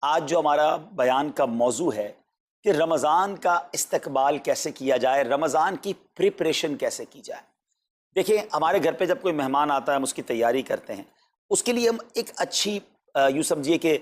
آج جو ہمارا بیان کا موضوع ہے کہ رمضان کا استقبال کیسے کیا جائے، رمضان کی پریپریشن کیسے کی جائے۔ دیکھیں، ہمارے گھر پہ جب کوئی مہمان آتا ہے ہم اس کی تیاری کرتے ہیں، اس کے لیے ہم ایک اچھی یوں سمجھیے کہ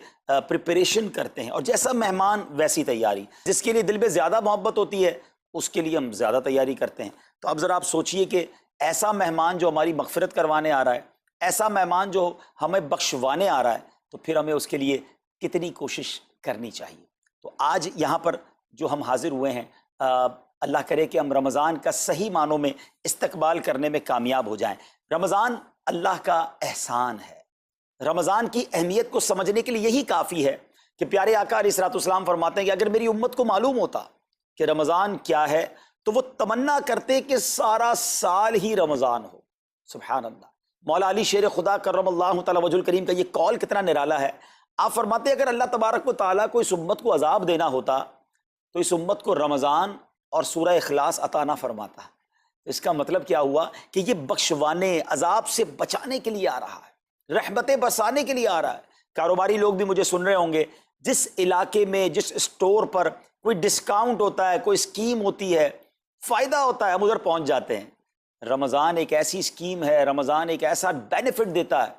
پریپریشن کرتے ہیں، اور جیسا مہمان ویسی تیاری۔ جس کے لیے دل میں زیادہ محبت ہوتی ہے اس کے لیے ہم زیادہ تیاری کرتے ہیں۔ تو اب ذرا آپ سوچئے کہ ایسا مہمان جو ہماری مغفرت کروانے آ رہا ہے، ایسا مہمان جو ہمیں بخشوانے آ رہا ہے، تو پھر ہمیں اس کے لیے کتنی کوشش کرنی چاہیے۔ تو آج یہاں پر جو ہم حاضر ہوئے ہیں، اللہ کرے کہ ہم رمضان کا صحیح معنوں میں استقبال کرنے میں کامیاب ہو جائیں۔ رمضان اللہ کا احسان ہے۔ رمضان کی اہمیت کو سمجھنے کے لیے یہی کافی ہے کہ پیارے آقا علیہ الصلوۃ والسلام فرماتے ہیں کہ اگر میری امت کو معلوم ہوتا کہ رمضان کیا ہے تو وہ تمنا کرتے کہ سارا سال ہی رمضان ہو۔ سبحان اللہ۔ مولا علی شیر خدا کرم اللہ تعالی وجہ الکریم کا یہ قول کتنا نرالا ہے۔ آپ فرماتے ہیں اگر اللہ تبارک و تعالیٰ کو اس امت کو عذاب دینا ہوتا تو اس امت کو رمضان اور سورہ اخلاص عطا نہ فرماتا۔ اس کا مطلب کیا ہوا کہ یہ بخشوانے، عذاب سے بچانے کے لیے آ رہا ہے، رحمتیں برسانے کے لیے آ رہا ہے۔ کاروباری لوگ بھی مجھے سن رہے ہوں گے، جس علاقے میں جس اسٹور پر کوئی ڈسکاؤنٹ ہوتا ہے، کوئی اسکیم ہوتی ہے، فائدہ ہوتا ہے، ہم ادھر پہنچ جاتے ہیں۔ رمضان ایک ایسی اسکیم ہے، رمضان ایک ایسا بینیفٹ دیتا ہے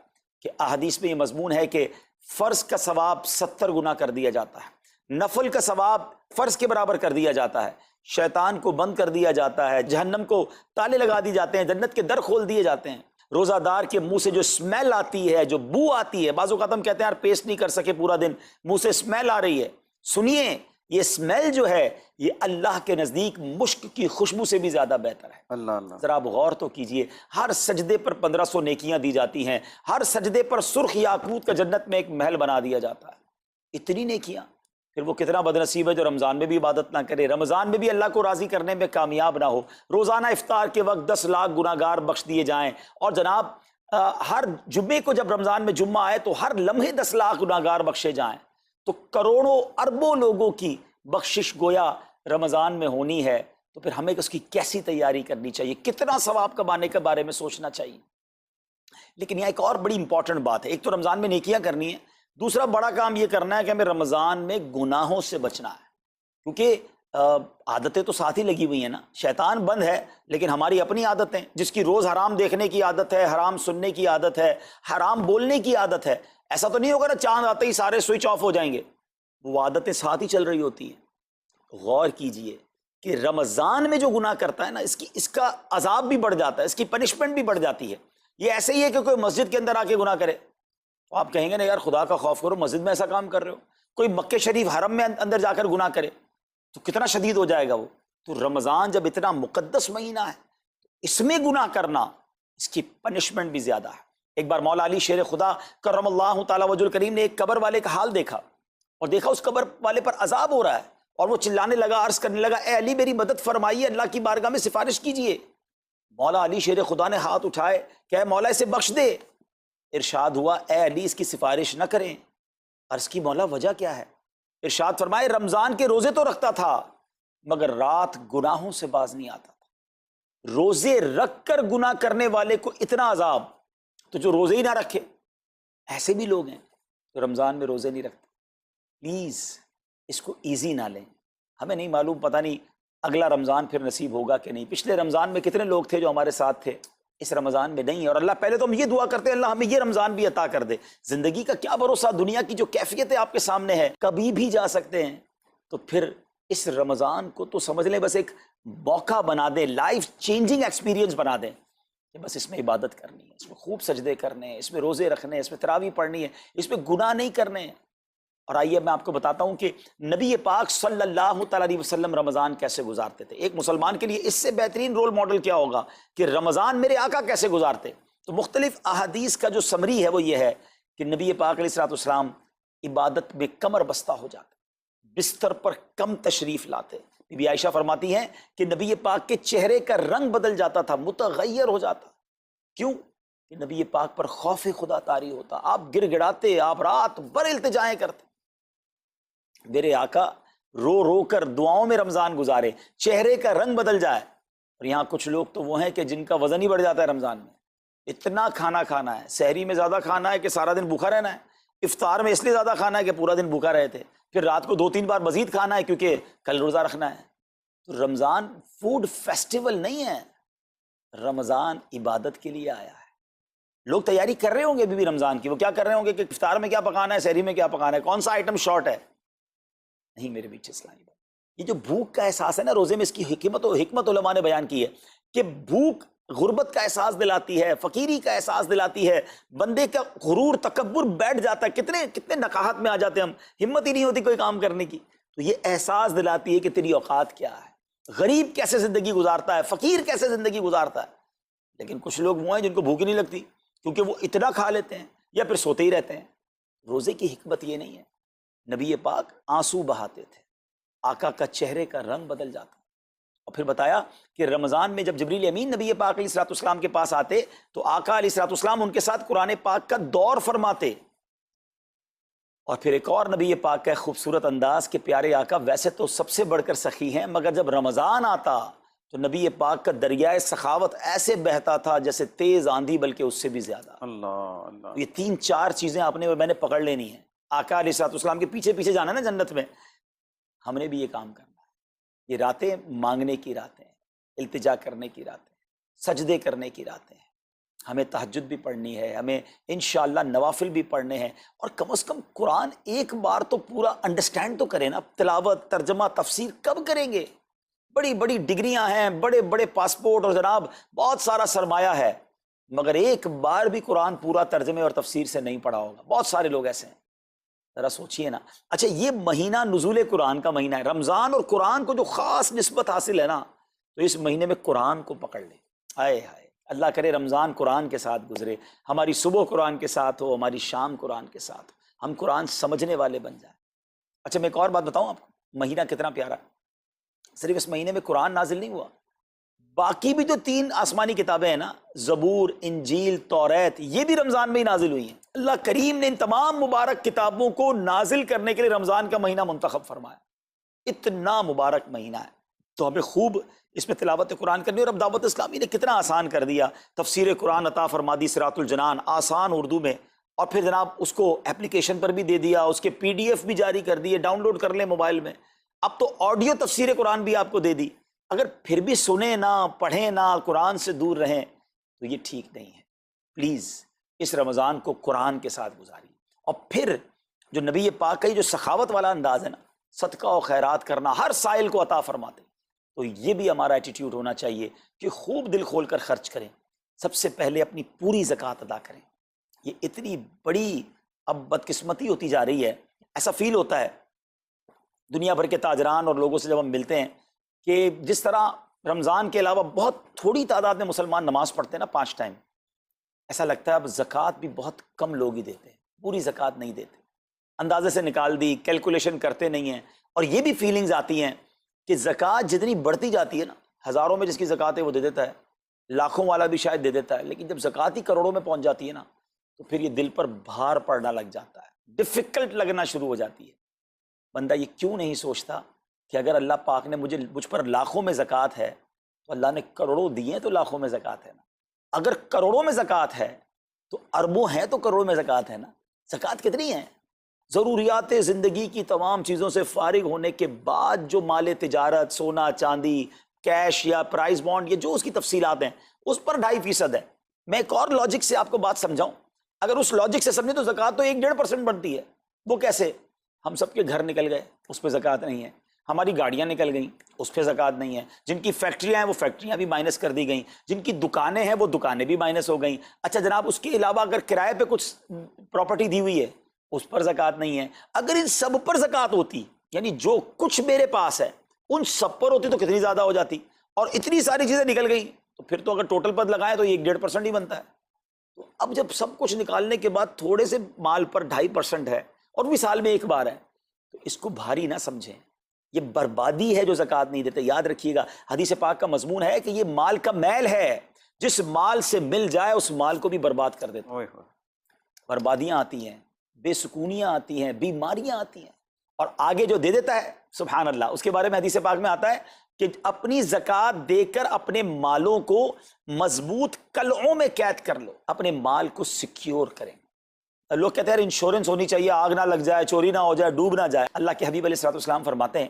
کہ احادیث میں یہ مضمون ہے کہ فرض کا ثواب 70 گنا کر دیا جاتا ہے، نفل کا ثواب فرض کے برابر کر دیا جاتا ہے، شیطان کو بند کر دیا جاتا ہے، جہنم کو تالے لگا دی جاتے ہیں، جنت کے در کھول دیے جاتے ہیں۔ روزہ دار کے منہ سے جو اسمیل آتی ہے، جو بو آتی ہے، بعض اوقات ہم کہتے ہیں یار پیسٹ نہیں کر سکے پورا دن، منہ سے اسمیل آ رہی ہے۔ سنیے، یہ اسمیل جو ہے یہ اللہ کے نزدیک مشک کی خوشبو سے بھی زیادہ بہتر ہے۔ اللہ اللہ۔ ذرا آپ غور تو کیجئے، ہر سجدے پر 1500 نیکیاں دی جاتی ہیں، ہر سجدے پر سرخ یاقوت کا جنت میں ایک محل بنا دیا جاتا ہے۔ اتنی نیکیاں، پھر وہ کتنا بدنصیب ہے جو رمضان میں بھی عبادت نہ کرے، رمضان میں بھی اللہ کو راضی کرنے میں کامیاب نہ ہو۔ روزانہ افطار کے وقت 10 لاکھ گناہگار بخش دیے جائیں، اور جناب ہر جمعے کو جب رمضان میں جمعہ آئے تو ہر لمحے 10 لاکھ گناہگار بخشے جائیں، تو کروڑوں اربوں لوگوں کی بخشش گویا رمضان میں ہونی ہے۔ تو پھر ہمیں اس کی کیسی تیاری کرنی چاہیے، کتنا ثواب کمانے کے بارے میں سوچنا چاہیے۔ لیکن یہاں ایک اور بڑی امپورٹنٹ بات ہے، ایک تو رمضان میں نیکیاں کرنی ہے، دوسرا بڑا کام یہ کرنا ہے کہ ہمیں رمضان میں گناہوں سے بچنا ہے، کیونکہ عادتیں تو ساتھ ہی لگی ہوئی ہیں نا۔ شیطان بند ہے لیکن ہماری اپنی عادتیں، جس کی روز حرام دیکھنے کی عادت ہے، حرام سننے کی عادت ہے، حرام بولنے کی عادت ہے، ایسا تو نہیں ہوگا نا چاند آتے ہی سارے سوئچ آف ہو جائیں گے، وہ عادتیں ساتھ ہی چل رہی ہوتی ہیں۔ غور کیجئے کہ رمضان میں جو گناہ کرتا ہے نا، اس کا عذاب بھی بڑھ جاتا ہے، اس کی پنشمنٹ بھی بڑھ جاتی ہے۔ یہ ایسے ہی ہے کہ کوئی مسجد کے اندر آ کے گناہ کرے تو آپ کہیں گے نا یار خدا کا خوف کرو، مسجد میں ایسا کام کر رہے ہو۔ کوئی مکہ شریف حرم میں اندر جا کر گناہ کرے تو کتنا شدید ہو جائے گا وہ۔ تو رمضان جب اتنا مقدس مہینہ ہے، اس میں گناہ کرنا، اس کی پنشمنٹ بھی زیادہ ہے۔ ایک بار مولا علی شیر خدا کرم اللہ تعالی وجہ الکریم نے ایک قبر والے کا حال دیکھا، اور دیکھا اس قبر والے پر عذاب ہو رہا ہے، اور وہ چلانے لگا، عرض کرنے لگا اے علی میری مدد فرمائیے، اللہ کی بارگاہ میں سفارش کیجئے۔ مولا علی شیر خدا نے ہاتھ اٹھائے کہ اے مولا اسے بخش دے۔ ارشاد ہوا اے علی اس کی سفارش نہ کریں۔ عرض کی مولا وجہ کیا ہے؟ ارشاد فرمائے رمضان کے روزے تو رکھتا تھا مگر رات گناہوں سے باز نہیں آتا تھا۔ روزے رکھ کر گناہ کرنے والے کو اتنا عذاب، تو جو روزے ہی نہ رکھے، ایسے بھی لوگ ہیں جو رمضان میں روزے نہیں رکھتے۔ پلیز اس کو ایزی نہ لیں۔ ہمیں نہیں معلوم، پتہ نہیں اگلا رمضان پھر نصیب ہوگا کہ نہیں۔ پچھلے رمضان میں کتنے لوگ تھے جو ہمارے ساتھ تھے، اس رمضان میں نہیں ہے، اور اللہ پہلے تو ہم یہ دعا کرتے ہیں اللہ ہمیں یہ رمضان بھی عطا کر دے۔ زندگی کا کیا بھروسہ، دنیا کی جو کیفیت ہے آپ کے سامنے ہے، کبھی بھی جا سکتے ہیں۔ تو پھر اس رمضان کو تو سمجھ لیں بس ایک موقع بنا دیں، لائف چینجنگ ایکسپیرینس بنا دیں کہ بس اس میں عبادت کرنی ہے، اس میں خوب سجدے کرنے ہیں، اس میں روزے رکھنے ہیں، اس میں تراویح پڑھنی ہے، اس میں گناہ نہیں کرنے ہیں۔ اور آئیے میں آپ کو بتاتا ہوں کہ نبی پاک صلی اللہ تعالیٰ علیہ وسلم رمضان کیسے گزارتے تھے۔ ایک مسلمان کے لیے اس سے بہترین رول ماڈل کیا ہوگا کہ رمضان میرے آقا کیسے گزارتے۔ تو مختلف احادیث کا جو سمری ہے وہ یہ ہے کہ نبی پاک علیہ السلام عبادت میں کمر بستہ ہو جاتے، بستر پر کم تشریف لاتے۔ بی بی عائشہ فرماتی ہیں کہ نبی پاک کے چہرے کا رنگ بدل جاتا تھا، متغیر ہو جاتا۔ کیوں؟ کہ نبی پاک پر خوف خدا طاری ہوتا، آپ گر گڑاتے، آپ رات بھر التجائیں کرتے۔ میرے آقا رو رو کر دعاؤں میں رمضان گزارے، چہرے کا رنگ بدل جائے۔ اور یہاں کچھ لوگ تو وہ ہیں کہ جن کا وزن ہی بڑھ جاتا ہے رمضان میں، اتنا کھانا کھانا ہے، سحری میں زیادہ کھانا ہے کہ سارا دن بھوکا رہنا ہے، افطار میں اس لیے زیادہ کھانا ہے کہ پورا دن بھوکا رہے تھے، پھر رات کو 2-3 بار مزید کھانا ہے کیونکہ کل روزہ رکھنا ہے۔ تو رمضان فوڈ فیسٹیول نہیں ہے، رمضان عبادت کے لیے آیا ہے۔ لوگ تیاری کر رہے ہوں گے ابھی بھی رمضان کی، وہ کیا کر رہے ہوں گے کہ افطار میں کیا پکانا ہے، سحری میں کیا پکانا ہے، کون سا آئٹم شارٹ ہے۔ نہیں میرے بیچ اسلامی بات، یہ جو بھوک کا احساس ہے نا روزے میں، اس کی حکمت علماء نے بیان کی ہے کہ بھوک غربت کا احساس دلاتی ہے، فقیری کا احساس دلاتی ہے، بندے کا غرور تکبر بیٹھ جاتا ہے، کتنے نقاہت میں آ جاتے ہیں ہم، ہمت ہی نہیں ہوتی کوئی کام کرنے کی۔ تو یہ احساس دلاتی ہے کہ تیری اوقات کیا ہے، غریب کیسے زندگی گزارتا ہے، فقیر کیسے زندگی گزارتا ہے۔ لیکن کچھ لوگ وہ ہیں جن کو بھوک ہی نہیں لگتی کیونکہ وہ اتنا کھا لیتے ہیں یا پھر سوتے ہی رہتے ہیں۔ روزے کی حکمت یہ نہیں ہے، نبی پاک آنسو بہاتے تھے، آقا کا چہرے کا رنگ بدل جاتا، اور پھر بتایا کہ رمضان میں جب جبریل امین نبی پاک علیہ الصلوۃ والسلام کے پاس آتے تو آقا علیہ الصلوۃ والسلام ان کے ساتھ قرآن پاک کا دور فرماتے۔ اور پھر ایک اور نبی پاک کا خوبصورت انداز کہ پیارے آقا ویسے تو سب سے بڑھ کر سخی ہیں، مگر جب رمضان آتا تو نبی پاک کا دریائے سخاوت ایسے بہتا تھا جیسے تیز آندھی، بلکہ اس سے بھی زیادہ۔ اللہ اللہ، یہ 3-4 چیزیں آپ نے میں نے پکڑ لینی ہیں۔ آقا علیہ الصلوۃ والسلام کے پیچھے پیچھے جانا نا جنت میں، ہم نے بھی یہ کام کرنا ہے۔ یہ راتیں مانگنے کی راتیں ہیں، التجا کرنے کی راتیں ہیں، سجدے کرنے کی راتیں ہیں، ہمیں تہجد بھی پڑھنی ہے، ہمیں انشاءاللہ نوافل بھی پڑھنے ہیں، اور کم از کم قرآن ایک بار تو پورا انڈرسٹینڈ تو کریں نا۔ تلاوت، ترجمہ، تفسیر کب کریں گے؟ بڑی بڑی ڈگریاں ہیں، بڑے بڑے پاسپورٹ اور جناب بہت سارا سرمایہ ہے، مگر ایک بار بھی قرآن پورا ترجمے اور تفسیر سے نہیں پڑھا ہوگا۔ بہت سارے لوگ ایسے ہیں، ذرا سوچئے نا۔ اچھا یہ مہینہ نزول قرآن کا مہینہ ہے، رمضان اور قرآن کو جو خاص نسبت حاصل ہے نا، تو اس مہینے میں قرآن کو پکڑ لیں۔ آئے ہائے، اللہ کرے رمضان قرآن کے ساتھ گزرے، ہماری صبح قرآن کے ساتھ ہو، ہماری شام قرآن کے ساتھ ہو، ہم قرآن سمجھنے والے بن جائیں۔ اچھا میں ایک اور بات بتاؤں آپ کو، مہینہ کتنا پیارا ہے۔ صرف اس مہینے میں قرآن نازل نہیں ہوا، باقی بھی جو 3 آسمانی کتابیں ہیں نا، زبور، انجیل، توریت، یہ بھی رمضان میں ہی نازل ہوئی ہیں۔ اللہ کریم نے ان تمام مبارک کتابوں کو نازل کرنے کے لیے رمضان کا مہینہ منتخب فرمایا۔ اتنا مبارک مہینہ ہے تو ہمیں خوب اس میں تلاوت قرآن کرنی، اور اب دعوت اسلامی نے کتنا آسان کر دیا، تفسیر قرآن عطا فرما دی صراط الجنان آسان اردو میں، اور پھر جناب اس کو اپلیکیشن پر بھی دے دیا، اس کے PDF بھی جاری کر دیے، ڈاؤن لوڈ کر لیں موبائل میں۔ اب تو آڈیو تفسیر قرآن بھی آپ کو دے دی۔ اگر پھر بھی سنیں نہ، پڑھیں نہ، قرآن سے دور رہیں تو یہ ٹھیک نہیں ہے۔ پلیز اس رمضان کو قرآن کے ساتھ گزاریے، اور پھر جو نبی پاک کا یہ جو سخاوت والا انداز ہے نا، صدقہ و خیرات کرنا، ہر سائل کو عطا فرماتے، تو یہ بھی ہمارا ایٹیٹیوڈ ہونا چاہیے کہ خوب دل کھول کر خرچ کریں۔ سب سے پہلے اپنی پوری زکوٰۃ ادا کریں۔ یہ اتنی بڑی اب بدقسمتی ہوتی جا رہی ہے، ایسا فیل ہوتا ہے دنیا بھر کے تاجران اور لوگوں سے جب ہم ملتے ہیں کہ جس طرح رمضان کے علاوہ بہت تھوڑی تعداد میں مسلمان نماز پڑھتے ہیں نا 5 ٹائم، ایسا لگتا ہے اب زکوٰۃ بھی بہت کم لوگ ہی دیتے ہیں، پوری زکوٰۃ نہیں دیتے، اندازے سے نکال دی، کیلکولیشن کرتے نہیں ہیں۔ اور یہ بھی فیلنگز آتی ہیں کہ زکوٰۃ جتنی بڑھتی جاتی ہے نا، ہزاروں میں جس کی زکوٰۃ ہے وہ دے دیتا ہے، لاکھوں والا بھی شاید دے دیتا ہے، لیکن جب زکوٰۃ ہی کروڑوں میں پہنچ جاتی ہے نا، تو پھر یہ دل پر بھار پڑنا لگ جاتا ہے، ڈیفیکلٹ لگنا شروع ہو جاتی ہے۔ بندہ یہ کیوں نہیں سوچتا کہ اگر اللہ پاک نے مجھ پر لاکھوں میں زکوٰۃ ہے تو اللہ نے کروڑوں دیے ہیں تو لاکھوں میں زکوٰۃ ہے نا، اگر کروڑوں میں زکوٰۃ ہے تو اربوں ہیں تو کروڑوں میں زکوٰۃ ہے نا۔ زکوٰۃ کتنی ہے؟ ضروریات زندگی کی تمام چیزوں سے فارغ ہونے کے بعد جو مال تجارت، سونا چاندی، کیش یا پرائز بانڈ، یہ جو اس کی تفصیلات ہیں، اس پر 2.5% ہے۔ میں ایک اور لاجک سے آپ کو بات سمجھاؤں، اگر اس لاجک سے سمجھیں تو زکوٰۃ تو 1-1.5% بنتی ہے۔ وہ کیسے؟ ہم سب کے گھر نکل گئے، اس پہ زکوٰۃ نہیں ہے، ہماری گاڑیاں نکل گئیں، اس پہ زکوٰۃ نہیں ہے، جن کی فیکٹریاں ہیں وہ فیکٹریاں بھی مائنس کر دی گئیں، جن کی دکانیں ہیں وہ دکانیں بھی مائنس ہو گئیں۔ اچھا جناب اس کے علاوہ اگر کرائے پہ کچھ پراپرٹی دی ہوئی ہے اس پر زکوٰۃ نہیں ہے۔ اگر ان سب پر زکوٰۃ ہوتی، یعنی جو کچھ میرے پاس ہے ان سب پر ہوتی تو کتنی زیادہ ہو جاتی، اور اتنی ساری چیزیں نکل گئیں تو پھر تو اگر ٹوٹل پر لگائیں تو یہ 1.5% ہی بنتا ہے۔ تو اب جب سب کچھ نکالنے کے بعد تھوڑے سے مال پر 2.5% ہے اور بھی سال میں ایک بار ہے، تو اس کو بھاری نہ سمجھیں، یہ بربادی ہے جو زکوٰۃ نہیں دیتے۔ یاد رکھیے گا حدیث پاک کا مضمون ہے کہ یہ مال کا میل ہے، جس مال سے مل جائے اس مال کو بھی برباد کر دیتا ہے۔ بربادیاں آتی ہیں، بے سکونیاں آتی ہیں، بیماریاں آتی ہیں، اور آگے جو دے دیتا ہے سبحان اللہ، اس کے بارے میں حدیث پاک میں آتا ہے کہ اپنی زکوٰۃ دے کر اپنے مالوں کو مضبوط قلعوں میں قید کر لو، اپنے مال کو سیکیور کریں۔ لوگ کہتے ہیں انشورنس ہونی چاہیے، آگ نہ لگ جائے، چوری نہ ہو جائے، ڈوب نہ جائے۔ اللہ کے حبیب علیہ الصلوۃ والسلام فرماتے ہیں،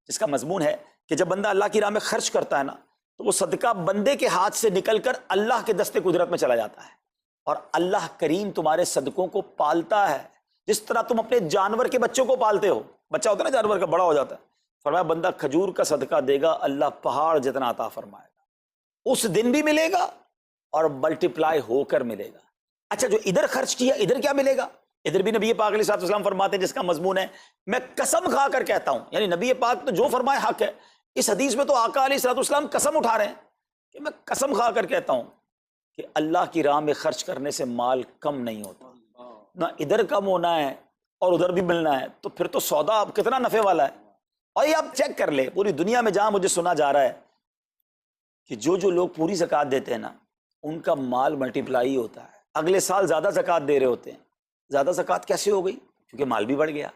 جس کا مضمون ہے کہ جب بندہ اللہ کی راہ میں خرچ کرتا ہے نا، تو وہ صدقہ بندے کے ہاتھ سے نکل کر اللہ کے دست قدرت میں چلا جاتا ہے، اور اللہ کریم تمہارے صدقوں کو پالتا ہے، جس طرح تم اپنے جانور کے بچوں کو پالتے ہو۔ بچہ ہوتا ہے نا جانور کا، بڑا ہو جاتا ہے، فرمایا بندہ کھجور کا صدقہ دے گا، اللہ پہاڑ جتنا عطا فرمائے گا، اس دن بھی ملے گا اور ملٹیپلائی ہو کر ملے گا۔ اچھا، جو ادھر خرچ کیا ادھر کیا ملے گا؟ ادھر بھی نبی پاک علیہ الصلوۃ والسلام فرماتے ہیں، جس کا مضمون ہے میں قسم کھا کر کہتا ہوں، یعنی نبی پاک تو جو فرمائے حق ہے۔ اس حدیث میں تو آقا علیہ الصلوۃ والسلام قسم اٹھا رہے ہیں کہ میں قسم کھا کر کہتا ہوں کہ اللہ کی راہ میں خرچ کرنے سے مال کم نہیں ہوتا، نہ ادھر کم ہونا ہے اور ادھر بھی ملنا ہے، تو پھر تو سودا اب کتنا نفع والا ہے۔ اور یہ آپ چیک کر لیں، پوری دنیا میں جہاں مجھے سنا جا رہا ہے کہ جو لوگ پوری زکوٰۃ دیتے ہیں نا، ان کا مال ملٹیپلائی ہوتا ہے، اگلے سال زیادہ زکوٰۃ دے رہے ہوتے ہیں۔ زیادہ زکوٰۃ کیسے ہو گئی؟ کیونکہ مال بھی بڑھ گیا،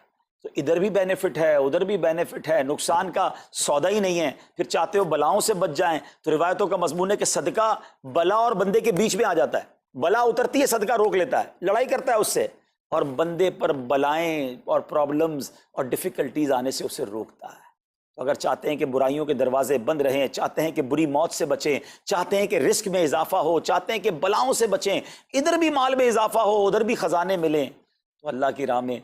تو ادھر بھی بینیفٹ ہے، ادھر بھی بینیفٹ ہے، نقصان کا سودا ہی نہیں ہے۔ پھر چاہتے ہو بلاؤں سے بچ جائیں، تو روایتوں کا مضمون ہے کہ صدقہ بلا اور بندے کے بیچ میں آ جاتا ہے، بلا اترتی ہے، صدقہ روک لیتا ہے، لڑائی کرتا ہے اس سے، اور بندے پر بلائیں اور پرابلمز اور ڈیفیکلٹیز آنے سے اسے روکتا ہے۔ تو اگر چاہتے ہیں کہ برائیوں کے دروازے بند رہیں، چاہتے ہیں کہ بری موت سے بچیں، چاہتے ہیں کہ رزق میں اضافہ ہو، چاہتے ہیں کہ بلاؤں سے بچیں، ادھر بھی مال میں اضافہ ہو، ادھر بھی خزانے ملیں، تو اللہ کی راہ میں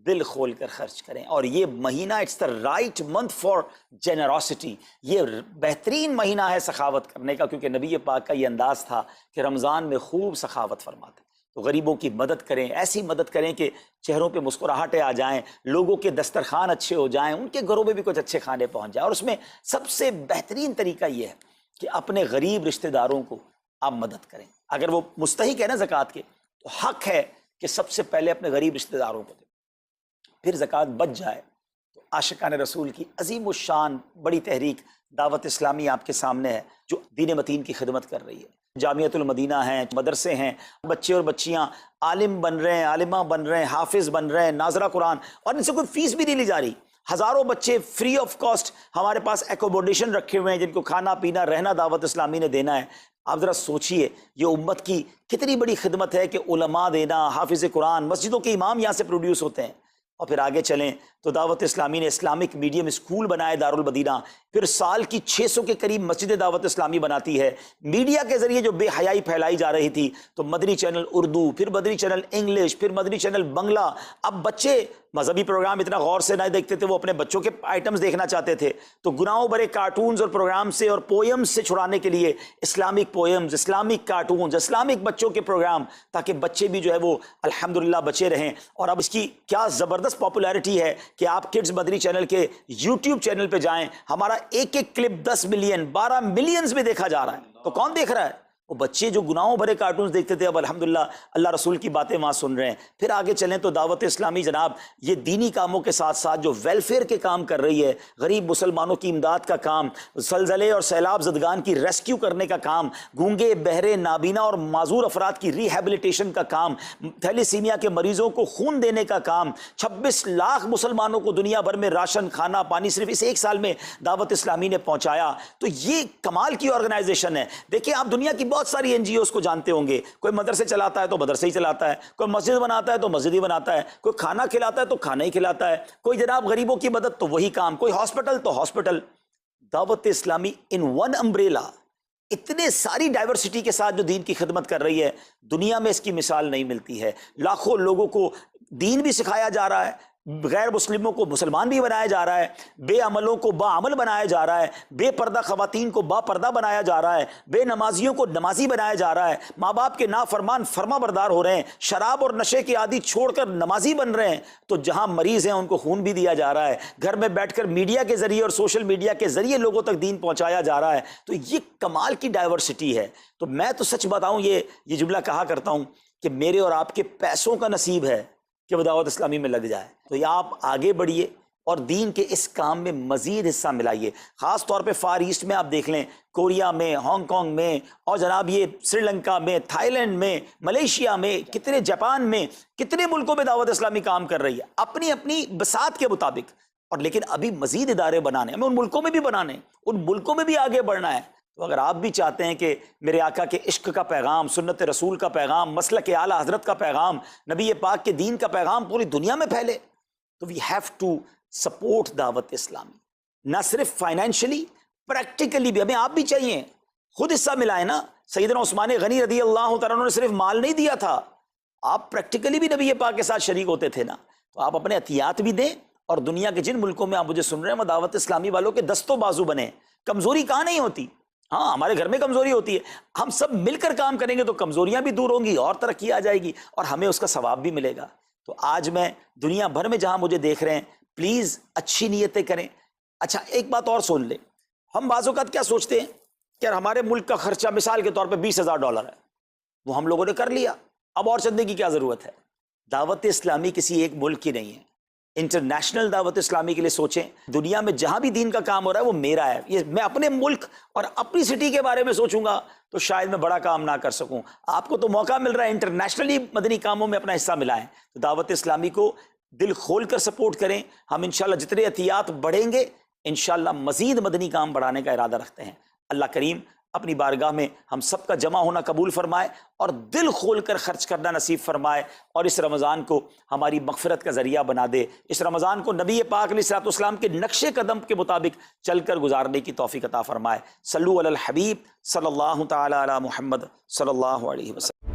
دل کھول کر خرچ کریں۔ اور یہ مہینہ it's the right month for generosity, یہ بہترین مہینہ ہے سخاوت کرنے کا، کیونکہ نبی پاک کا یہ انداز تھا کہ رمضان میں خوب سخاوت فرماتے۔ تو غریبوں کی مدد کریں، ایسی مدد کریں کہ چہروں پہ مسکراہٹیں آ جائیں، لوگوں کے دسترخوان اچھے ہو جائیں، ان کے گھروں میں بھی کچھ اچھے کھانے پہنچ جائیں۔ اور اس میں سب سے بہترین طریقہ یہ ہے کہ اپنے غریب رشتہ داروں کو آپ مدد کریں۔ اگر وہ مستحق ہے نا زکوٰۃ کے، تو حق ہے کہ سب سے پہلے اپنے غریب رشتہ داروں کو دیں، پھر زکوٰۃ بچ جائے تو عاشقان رسول کی عظیم الشان بڑی تحریک دعوت اسلامی آپ کے سامنے ہے، جو دین متین کی خدمت کر رہی ہے۔ جامعۃ المدینہ ہیں، مدرسے ہیں، بچے اور بچیاں عالم بن رہے ہیں، عالمہ بن رہے ہیں، حافظ بن رہے ہیں، ناظرہ قرآن، اور ان سے کوئی فیس بھی نہیں لی جا رہی۔ ہزاروں بچے فری آف کاسٹ ہمارے پاس ایکوموڈیشن رکھے ہوئے ہیں، جن کو کھانا پینا رہنا دعوت اسلامی نے دینا ہے۔ آپ ذرا سوچئے یہ امت کی کتنی بڑی خدمت ہے کہ علماء دینا، حافظ قرآن، مسجدوں کے امام یہاں سے پروڈیوس ہوتے ہیں۔ اور پھر آگے چلیں تو دعوت اسلامی نے اسلامک میڈیم اسکول بنائے دارالمدینہ، پھر سال کی 600 کے قریب مسجد دعوت اسلامی بناتی ہے۔ میڈیا کے ذریعے جو بے حیائی پھیلائی جا رہی تھی، تو مدنی چینل اردو، پھر مدنی چینل انگلش، پھر مدنی چینل بنگلہ۔ اب بچے مذہبی پروگرام اتنا غور سے نہیں دیکھتے تھے، وہ اپنے بچوں کے آئٹمز دیکھنا چاہتے تھے، تو گناہوں بھرے کارٹونز اور پروگرام سے اور پوئمز سے چھڑانے کے لیے Islamic poems, Islamic cartoons, Islamic بچوں کے پروگرام، تاکہ بچے بھی جو ہے وہ الحمدللہ بچے رہیں۔ اور اب اس کی کیا زبردست پاپولیرٹی ہے کہ آپ کڈز مدنی چینل کے یوٹیوب چینل پہ جائیں، ہمارا ایک ایک کلپ 10 ملین 12 ملینز میں دیکھا جا رہا ہے۔ تو کون دیکھ رہا ہے؟ وہ بچے جو گناہوں بھرے کارٹونز دیکھتے تھے، اب الحمدللہ اللہ رسول کی باتیں وہاں سن رہے ہیں۔ پھر آگے چلیں تو دعوت اسلامی جناب یہ دینی کاموں کے ساتھ ساتھ جو ویلفیئر کے کام کر رہی ہے، غریب مسلمانوں کی امداد کا کام، زلزلے اور سیلاب زدگان کی ریسکیو کرنے کا کام، گونگے بہرے نابینا اور معذور افراد کی ریہیبلیٹیشن کا کام، تھیلیسیمیا کے مریضوں کو خون دینے کا کام، 26 لاکھ مسلمانوں کو دنیا بھر میں راشن، کھانا، پانی صرف اس ایک سال میں دعوت اسلامی نے پہنچایا۔ تو یہ کمال کی آرگنائزیشن ہے۔ دیکھیں آپ دنیا کی بہت ساری این جی اوز کو جانتے ہوں گے، کوئی مدرسے چلاتا ہے تو مدرسے ہی چلاتا ہے، کوئی مسجد بناتا ہے تو مسجد ہی بناتا ہے، کوئی کھانا کھلاتا ہے تو کھانا ہی کھلاتا ہے، کوئی جناب غریبوں کی مدد تو وہی کام، کوئی ہاسپٹل تو ہاسپٹل۔ دعوت اسلامی ان ون امبریلا اتنے ساری ڈائیورسٹی کے ساتھ جو دین کی خدمت کر رہی ہے، دنیا میں اس کی مثال نہیں ملتی ہے۔ لاکھوں لوگوں کو دین بھی سکھایا جا رہا ہے، غیر مسلموں کو مسلمان بھی بنایا جا رہا ہے، بے عملوں کو باعمل بنایا جا رہا ہے، بے پردہ خواتین کو با پردہ بنایا جا رہا ہے، بے نمازیوں کو نمازی بنایا جا رہا ہے، ماں باپ کے نافرمان فرما بردار ہو رہے ہیں، شراب اور نشے کے عادی چھوڑ کر نمازی بن رہے ہیں، تو جہاں مریض ہیں ان کو خون بھی دیا جا رہا ہے، گھر میں بیٹھ کر میڈیا کے ذریعے اور سوشل میڈیا کے ذریعے لوگوں تک دین پہنچایا جا رہا ہے۔ تو یہ کمال کی ڈائیورسٹی ہے۔ تو میں تو سچ بتاؤں، یہ جملہ کہا کرتا ہوں کہ میرے اور آپ کے پیسوں کا نصیب ہے کہ وہ دعوت اسلامی میں لگ جائے۔ تو یہ آپ آگے بڑھیے اور دین کے اس کام میں مزید حصہ ملائیے۔ خاص طور پہ فار ایسٹ میں آپ دیکھ لیں، کوریا میں، ہانگ کانگ میں، اور جناب یہ سری لنکا میں، تھائی لینڈ میں، ملیشیا میں، کتنے جاپان میں، کتنے ملکوں میں دعوت اسلامی کام کر رہی ہے اپنی اپنی بساط کے مطابق۔ اور لیکن ابھی مزید ادارے بنانے ہمیں، ان ملکوں میں بھی بنانے، ان ملکوں میں بھی آگے بڑھنا ہے۔ تو اگر آپ بھی چاہتے ہیں کہ میرے آقا کے عشق کا پیغام، سنت رسول کا پیغام، مسلک اعلیٰ حضرت کا پیغام، نبی پاک کے دین کا پیغام پوری دنیا میں پھیلے، تو وی ہیو ٹو سپورٹ دعوت اسلامی، نہ صرف فائنینشلی، پریکٹیکلی بھی ہمیں آپ بھی چاہیے، خود حصہ ملائیں نا۔ سیدنا عثمان غنی رضی اللہ تعالیٰ عنہ نے صرف مال نہیں دیا تھا، آپ پریکٹیکلی بھی نبی پاک کے ساتھ شریک ہوتے تھے نا، تو آپ اپنے عطیات بھی دیں، اور دنیا کے جن ملکوں میں آپ مجھے سن رہے ہیں وہ دعوت اسلامی والوں کے دست و بازو بنے۔ کمزوری کہاں نہیں ہوتی، ہاں ہمارے گھر میں کمزوری ہوتی ہے، ہم سب مل کر کام کریں گے تو کمزوریاں بھی دور ہوں گی اور ترقی آ جائے گی اور ہمیں اس کا ثواب بھی ملے گا۔ تو آج میں دنیا بھر میں جہاں مجھے دیکھ رہے ہیں، پلیز اچھی نیتیں کریں۔ اچھا ایک بات اور سن لیں، ہم بعض اوقات کیا سوچتے ہیں کہ ہمارے ملک کا خرچہ مثال کے طور پہ $20,000 ہے، وہ ہم لوگوں نے کر لیا، اب اور چندے کی کیا ضرورت ہے؟ دعوت اسلامی کسی ایک ملک کی نہیں ہے، انٹرنیشنل دعوت اسلامی کے لیے سوچیں۔ دنیا میں جہاں بھی دین کا کام ہو رہا ہے وہ میرا ہے، یہ میں اپنے ملک اور اپنی سٹی کے بارے میں سوچوں گا تو شاید میں بڑا کام نہ کر سکوں۔ آپ کو تو موقع مل رہا ہے انٹرنیشنلی مدنی کاموں میں اپنا حصہ ملائیں، تو دعوت اسلامی کو دل کھول کر سپورٹ کریں۔ ہم انشاءاللہ جتنے عطیات بڑھیں گے انشاءاللہ مزید مدنی کام بڑھانے کا ارادہ رکھتے ہیں۔ اللہ کریم اپنی بارگاہ میں ہم سب کا جمع ہونا قبول فرمائے اور دل کھول کر خرچ کرنا نصیب فرمائے، اور اس رمضان کو ہماری مغفرت کا ذریعہ بنا دے، اس رمضان کو نبی پاک علیہ الصلوۃ والسلام کے نقش قدم کے مطابق چل کر گزارنے کی توفیق عطا فرمائے۔ صلو علی الحبیب صلی اللہ تعالی علی محمد صلی اللہ علیہ وسلم۔